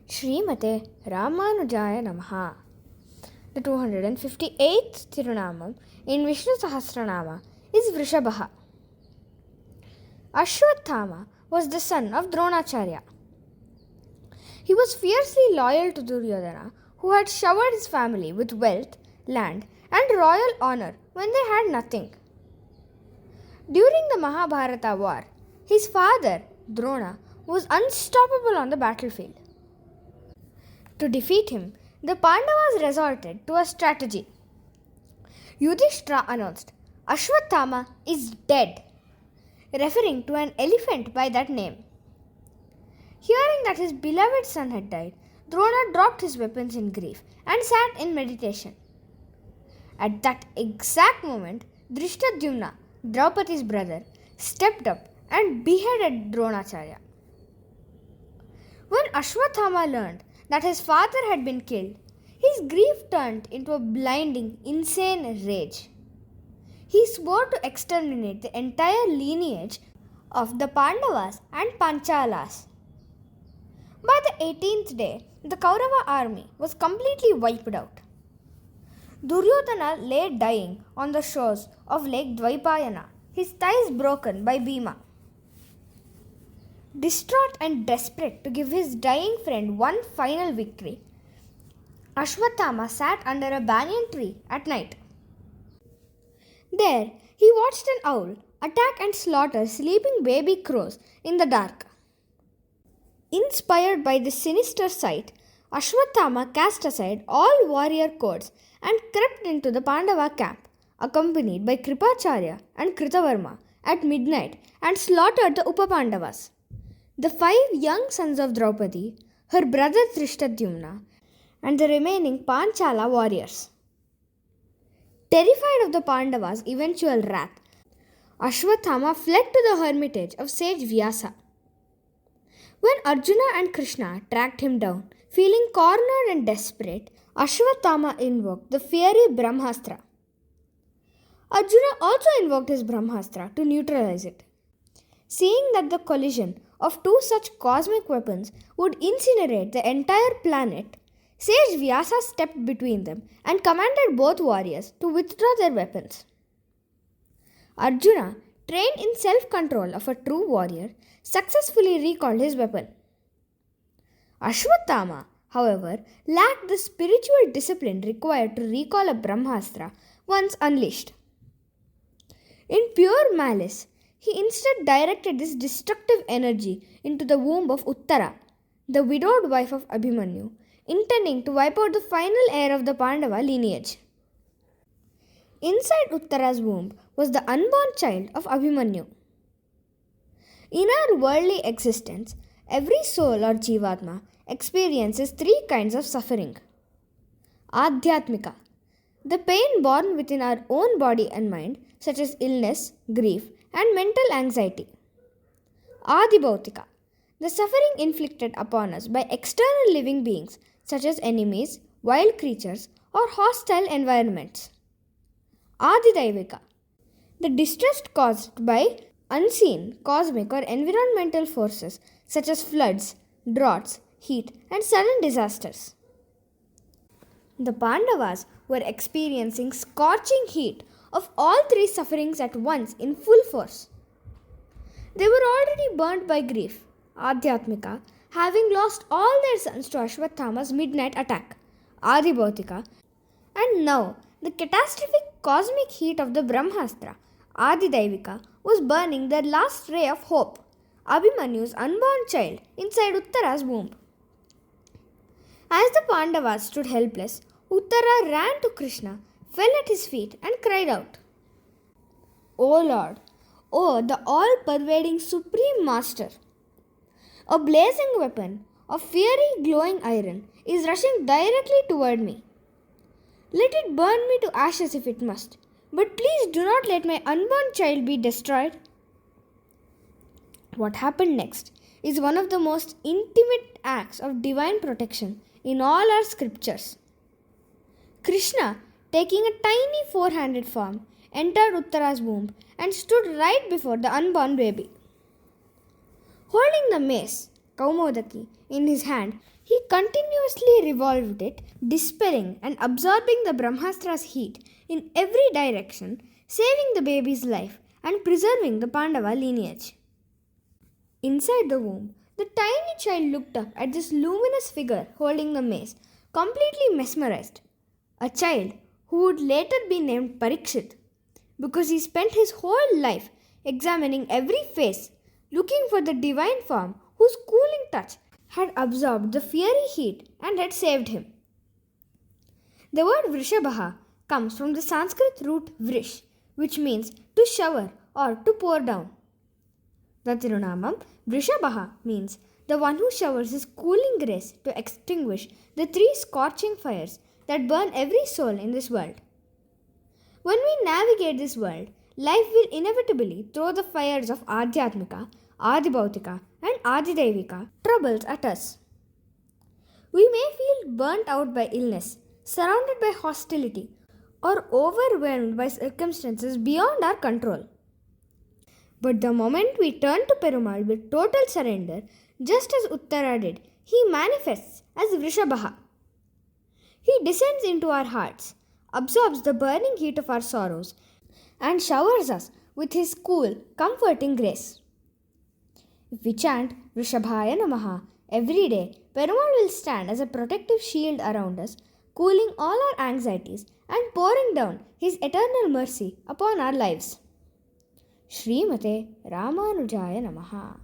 Srimate Ramanujaya Namaha. The 258th thirunaamam in Vishnusahasranama is Vrushabhaha. Ashwathama was the son of Dronacharya. He was fiercely loyal to Duryodhana, who had showered his family with wealth, land, and royal honor when they had nothing. During the Mahabharata war, his father, Drona, was unstoppable on the battlefield. To defeat him, the Pandavas resorted to a strategy. Yudhishthira announced, "Ashwathama is dead," referring to an elephant by that name. Hearing that his beloved son had died, Drona dropped his weapons in grief and sat in meditation. At that exact moment, Drishtadyumna, Draupadi's brother, stepped up and beheaded Dronacharya. When Ashwathama learned that his father had been killed, his grief turned into a blinding, insane rage. He swore to exterminate the entire lineage of the Pandavas and Panchalas. By the 18th day, the Kaurava army was completely wiped out. Duryodhana lay dying on the shores of Lake Dvaipayana, his thighs broken by Bhima. Distraught and desperate to give his dying friend one final victory, Ashwathama sat under a banyan tree at night. There, he watched an owl attack and slaughter sleeping baby crows in the dark. Inspired by this sinister sight, Ashwathama cast aside all warrior codes and crept into the Pandava camp, accompanied by Kripacharya and Kritavarma, at midnight and slaughtered the Upapandavas. The 5 young sons of Draupadi, her brother Drishtadyumna, and the remaining Panchala warriors. Terrified of the Pandavas' eventual wrath, Ashwathama fled to the hermitage of sage Vyasa. When Arjuna and Krishna tracked him down, feeling cornered and desperate, Ashwathama invoked the fiery Brahmastra. Arjuna also invoked his Brahmastra to neutralize it. Seeing that the collision of 2 such cosmic weapons would incinerate the entire planet, sage Vyasa stepped between them and commanded both warriors to withdraw their weapons. Arjuna, trained in self-control of a true warrior, successfully recalled his weapon. Ashwathama, however, lacked the spiritual discipline required to recall a Brahmastra once unleashed. In pure malice, he instead directed this destructive energy into the womb of Uttara, the widowed wife of Abhimanyu, intending to wipe out the final heir of the Pandava lineage. Inside Uttara's womb was the unborn child of Abhimanyu. In our worldly existence, every soul or Jivatma experiences 3 kinds of suffering. Adhyatmika, the pain born within our own body and mind, such as illness, grief, and mental anxiety. Adibhautika, the suffering inflicted upon us by external living beings such as enemies, wild creatures, or hostile environments. Adidaivika, the distress caused by unseen cosmic or environmental forces such as floods, droughts, heat, and sudden disasters. The Pandavas were experiencing scorching heat of all 3 sufferings at once in full force. They were already burnt by grief, Adhyatmika, having lost all their sons to Ashwathama's midnight attack, Adibhautika, and now the catastrophic cosmic heat of the Brahmastra, Adidaivika, was burning their last ray of hope, Abhimanyu's unborn child inside Uttara's womb. As the Pandavas stood helpless, Uttara ran to Krishna, fell at his feet and cried out, "O Lord, O the all-pervading Supreme Master! A blazing weapon of fiery glowing iron is rushing directly toward me. Let it burn me to ashes if it must, but please do not let my unborn child be destroyed." What happened next is one of the most intimate acts of divine protection in all our scriptures. Krishna, taking a tiny 4-handed form, entered Uttara's womb and stood right before the unborn baby. Holding the mace, Kaumodaki, in his hand, he continuously revolved it, dispelling and absorbing the Brahmastra's heat in every direction, saving the baby's life and preserving the Pandava lineage. Inside the womb, the tiny child looked up at this luminous figure holding the mace, completely mesmerized. A child who would later be named Parikshit, because he spent his whole life examining every face, looking for the divine form whose cooling touch had absorbed the fiery heat and had saved him. The word Vrushabhaha comes from the Sanskrit root vrish, which means to shower or to pour down. The thirunaamam, Vrushabhaha, means the one who showers his cooling grace to extinguish the three scorching fires that burn every soul in this world. When we navigate this world, life will inevitably throw the fires of Adhyatmika, Adibhautika, and Adidevika troubles at us. We may feel burnt out by illness, surrounded by hostility, or overwhelmed by circumstances beyond our control. But the moment we turn to Perumal with total surrender, just as Uttara did, he manifests as Vrushabhaha. He descends into our hearts, absorbs the burning heat of our sorrows, and showers us with his cool, comforting grace. If we chant Vrushabhaya Namaha every day, Perumal will stand as a protective shield around us, cooling all our anxieties and pouring down his eternal mercy upon our lives. Srimate Ramanujaya Namaha.